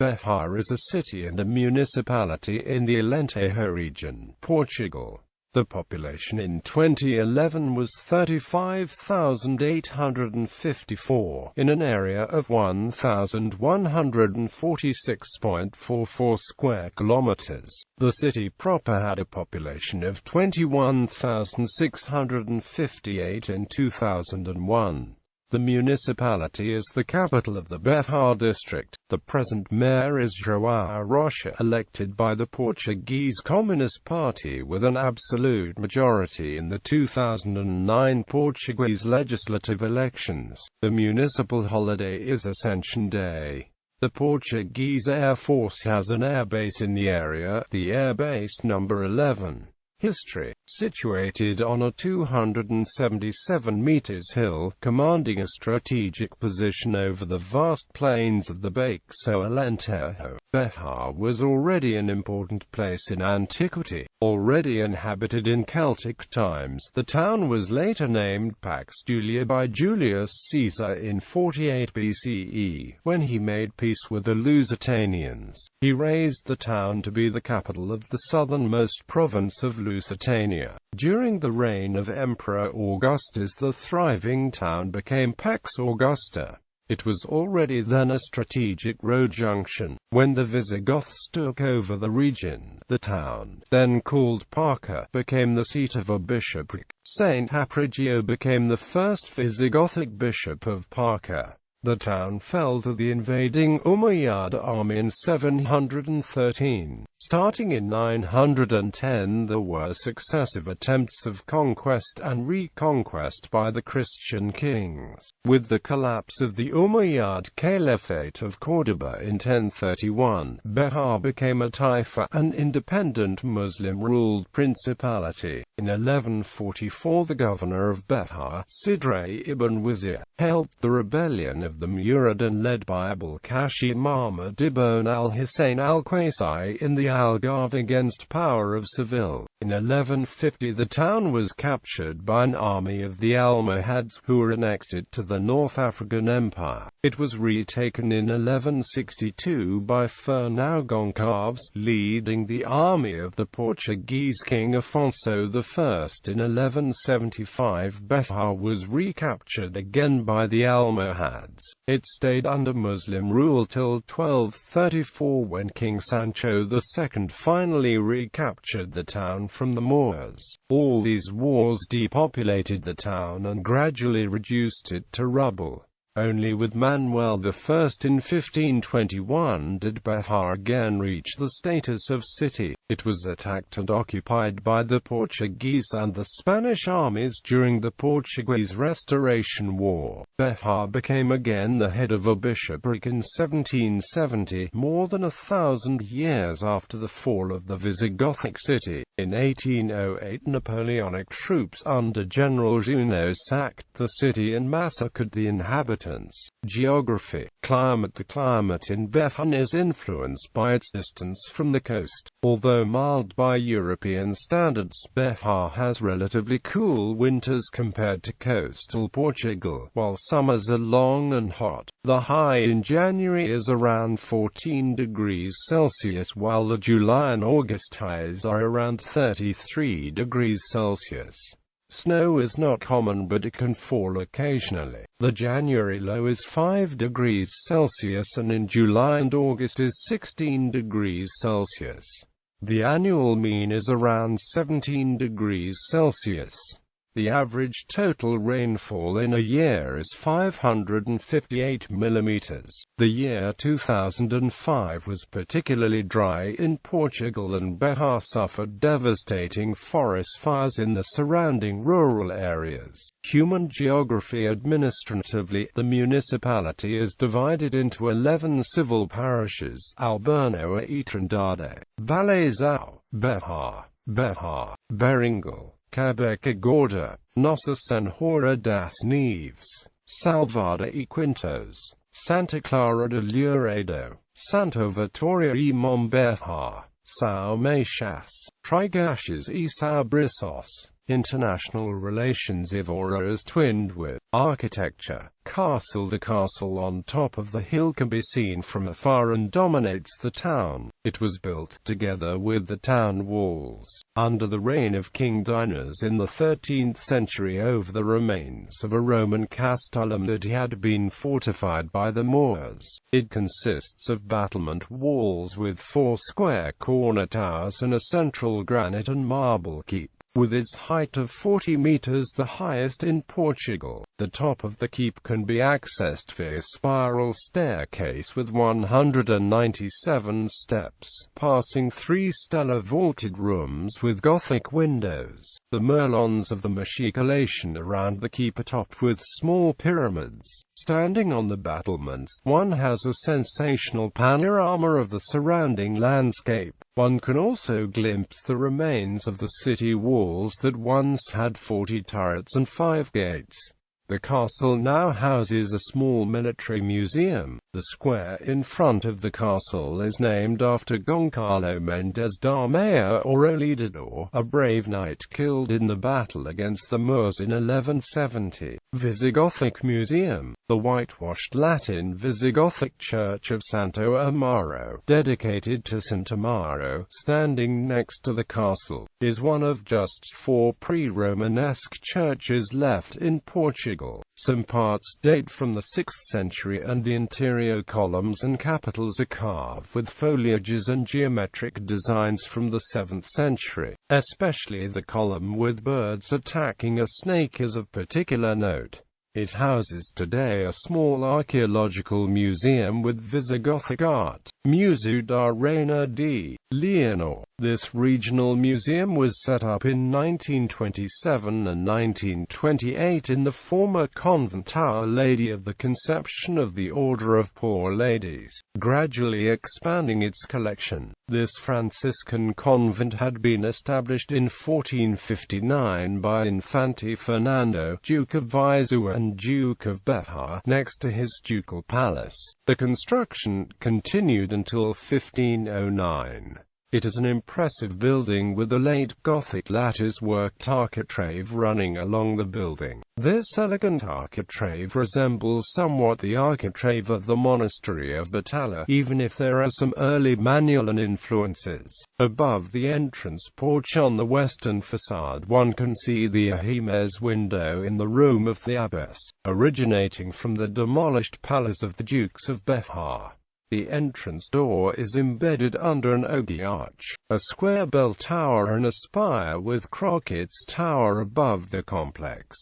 Beja is a city and a municipality in the Alentejo region, Portugal. The population in 2011 was 35,854, in an area of 1,146.44 square kilometers. The city proper had a population of 21,658 in 2001. The municipality is the capital of the Beja District. The present mayor is João Rocha, elected by the Portuguese Communist Party with an absolute majority in the 2009 Portuguese legislative elections. The municipal holiday is Ascension Day. The Portuguese Air Force has an airbase in the area, the Airbase number 11. History. Situated on a 277 meters hill, commanding a strategic position over the vast plains of the Beja Alentejo, Beja was already an important place in antiquity. Already inhabited in Celtic times, the town was later named Pax Julia by Julius Caesar in 48 BCE, when he made peace with the Lusitanians. He raised the town to be the capital of the southernmost province of Lusitania. During the reign of Emperor Augustus, the thriving town became Pax Augusta. It was already then a strategic road junction. When the Visigoths took over the region, the town, then called Parca, became the seat of a bishopric. Saint Aprigio became the first Visigothic bishop of Parca. The town fell to the invading Umayyad army in 713. Starting in 910, there were successive attempts of conquest and reconquest by the Christian kings. With the collapse of the Umayyad Caliphate of Córdoba in 1031, Beja became a taifa, an independent Muslim-ruled principality. In 1144, the governor of Beja, Sidre ibn Wazir, helped the rebellion of the Muradan led by Abul-Qasim Mahmud ibn al-Husayn al-Qasai in the Algarve against power of Seville. In 1150, the town was captured by an army of the Almohads, who were annexed it to the North African Empire. It was retaken in 1162 by Fernão Goncalves, leading the army of the Portuguese King Afonso I. In 1175, Beja was recaptured again by the Almohads. It stayed under Muslim rule till 1234, when King Sancho II finally recaptured the town from the Moors. All these wars depopulated the town and gradually reduced it to rubble. Only with Manuel I in 1521 did Beja again reach the status of city. It was attacked and occupied by the Portuguese and the Spanish armies during the Portuguese Restoration War. Beja became again the head of a bishopric in 1770, more than 1,000 years after the fall of the Visigothic city. In 1808, Napoleonic troops under General Junot sacked the city and massacred the inhabitants. Geography. Climate. The climate in Beja is influenced by its distance from the coast. Although mild by European standards, Beja has relatively cool winters compared to coastal Portugal, while summers are long and hot. The high in January is around 14 degrees Celsius, while the July and August highs are around 33 degrees Celsius. Snow is not common, but it can fall occasionally. The January low is 5 degrees Celsius and in July and August is 16 degrees Celsius. The annual mean is around 17 degrees Celsius. The average total rainfall in a year is 558 millimeters. The year 2005 was particularly dry in Portugal, and Beja suffered devastating forest fires in the surrounding rural areas. Human geography. Administratively, the municipality is divided into 11 civil parishes: Albernoa e Trindade, Valezão, Beja, Beringal, Cabeça Gorda, Nossa Senhora das Neves, Salvador e Quintos, Santa Clara de Louredo, Santo Vitória e Mombeja, São Meixas, Trigachas e São Briços. International relations. Evora is twinned with architecture. The castle on top of the hill can be seen from afar and dominates the town. It was built, together with the town walls, under the reign of King Dinas in the 13th century over the remains of a Roman castellum that had been fortified by the Moors. It consists of battlement walls with 4 square corner towers and a central granite and marble keep, with its height of 40 meters, the highest in Portugal. The top of the keep can be accessed via spiral staircase with 197 steps, passing 3 stellar vaulted rooms with Gothic windows. The merlons of the machicalation around the keep are topped with small pyramids. Standing on the battlements, one has a sensational panorama of the surrounding landscape. One can also glimpse the remains of the city walls that once had 40 turrets and 5 gates. The castle now houses a small military museum. The square in front of the castle is named after Goncalo Mendes da Meia or Olidador, a brave knight killed in the battle against the Moors in 1170. Visigothic Museum. The whitewashed Latin Visigothic Church of Santo Amaro, dedicated to Saint Amaro, standing next to the castle, is one of just 4 pre-Romanesque churches left in Portugal. Some parts date from the 6th century and the interior columns and capitals are carved with foliages and geometric designs from the 7th century. Especially the column with birds attacking a snake is of particular note. It houses today a small archaeological museum with Visigothic art. Museu da Reina de Leonor. This regional museum was set up in 1927 and 1928 in the former convent Our Lady of the Conception of the Order of Poor Ladies, gradually expanding its collection. This Franciscan convent had been established in 1459 by Infante Fernando, Duke of Viseu and Duke of Beja, next to his ducal palace. The construction continued until 1509. It is an impressive building with a late Gothic lattice-worked architrave running along the building. This elegant architrave resembles somewhat the architrave of the monastery of Batalla, even if there are some early Manuelan influences. Above the entrance porch on the western facade one can see the Ahimes window in the room of the abbess, originating from the demolished palace of the Dukes of Beja. The entrance door is embedded under an ogee arch, a square bell tower and a spire with Crockett's Tower above the complex.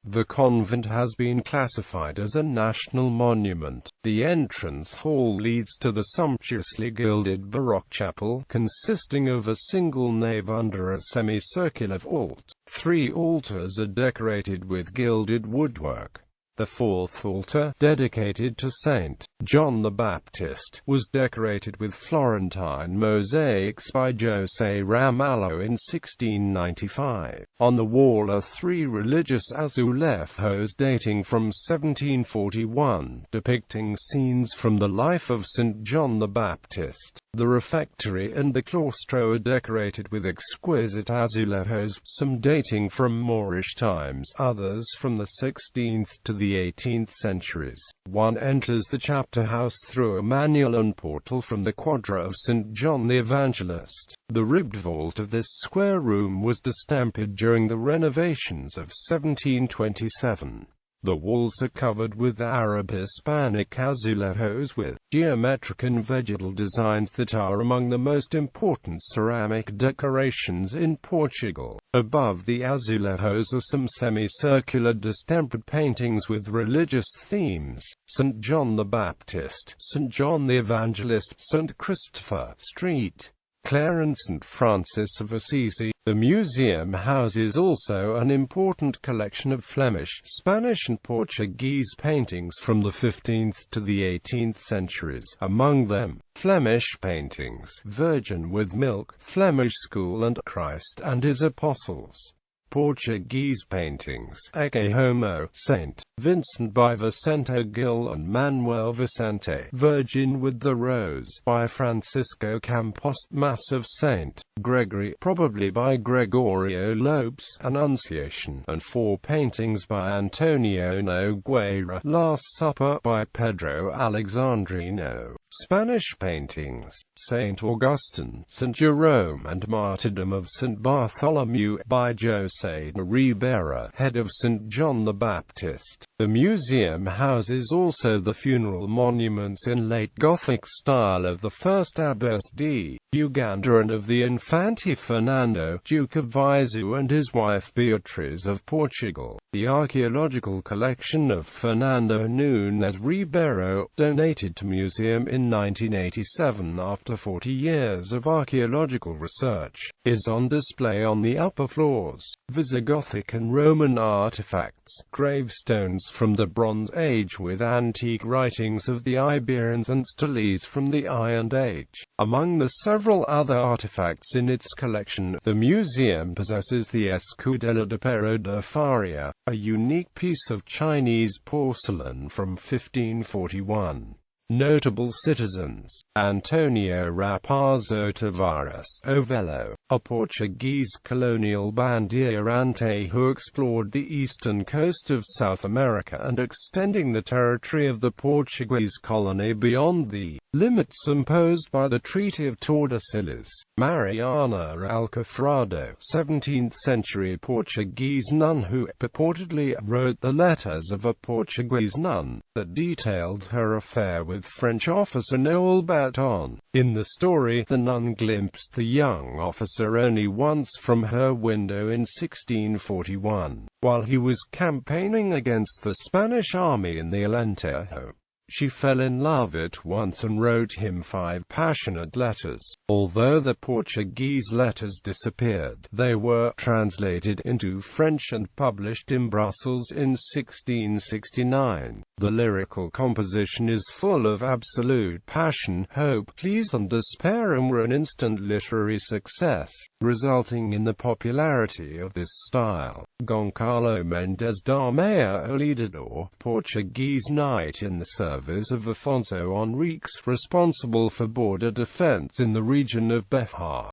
The convent has been classified as a national monument. The entrance hall leads to the sumptuously gilded Baroque chapel, consisting of a single nave under a semicircular vault. 3 altars are decorated with gilded woodwork. The 4th altar, dedicated to Saint John the Baptist, was decorated with Florentine mosaics by José Ramalho in 1695. On the wall are 3 religious azulejos dating from 1741, depicting scenes from the life of Saint John the Baptist. The refectory and the claustro are decorated with exquisite azulejos, some dating from Moorish times, others from the 16th to the 18th centuries. One enters the chapter house through a Manuelan portal from the quadra of St. John the Evangelist. The ribbed vault of this square room was distempered during the renovations of 1727. The walls are covered with Arab-Hispanic azulejos with geometric and vegetal designs that are among the most important ceramic decorations in Portugal. Above the azulejos are some semicircular distempered paintings with religious themes: St. John the Baptist, St. John the Evangelist, St. Christopher Street, Clare and St. Francis of Assisi. The museum houses also an important collection of Flemish, Spanish and Portuguese paintings from the 15th to the 18th centuries. Among them, Flemish paintings, Virgin with Milk, Flemish School and Christ and His Apostles. Portuguese paintings, aka Homo, Saint Vincent by Vicente Gil and Manuel Vicente, Virgin with the Rose, by Francisco Campos, Mass of Saint Gregory, probably by Gregorio Lopes, Annunciation, and 4 paintings by Antonio Nogueira, Last Supper, by Pedro Alexandrino. Spanish paintings, St. Augustine, St. Jerome and Martyrdom of St. Bartholomew, by José de Ribera, head of St. John the Baptist. The museum houses also the funeral monuments in late Gothic style of the first Abbess d. Uganda and of the Infante Fernando, Duke of Viseu, and his wife Beatriz of Portugal. The archaeological collection of Fernando Nunes Ribeiro, donated to museum in 1987 after 40 years of archaeological research, is on display on the upper floors. Visigothic and Roman artifacts, gravestones from the Bronze Age with antique writings of the Iberians and steles from the Iron Age. Among the several other artifacts in its collection, the museum possesses the Escudella de Pero de Faria, a unique piece of Chinese porcelain from 1541. Notable citizens: Antonio Raposo Tavares Ovelo, a Portuguese colonial bandeirante who explored the eastern coast of South America and extending the territory of the Portuguese colony beyond the limits imposed by the Treaty of Tordesillas. Mariana Alcafrado, 17th-century Portuguese nun who purportedly wrote the letters of a Portuguese nun that detailed her affair with French officer Noel Baton. In the story, the nun glimpsed the young officer only once from her window in 1641, while he was campaigning against the Spanish army in the Alentejo. She fell in love at once and wrote him 5 passionate letters. Although the Portuguese letters disappeared, they were translated into French and published in Brussels in 1669. The lyrical composition is full of absolute passion, hope, pleas and despair, and were an instant literary success, resulting in the popularity of this style. Goncalo Mendes da Meia Olidador, Portuguese knight in the service of Afonso Henriques, responsible for border defense in the region of Beja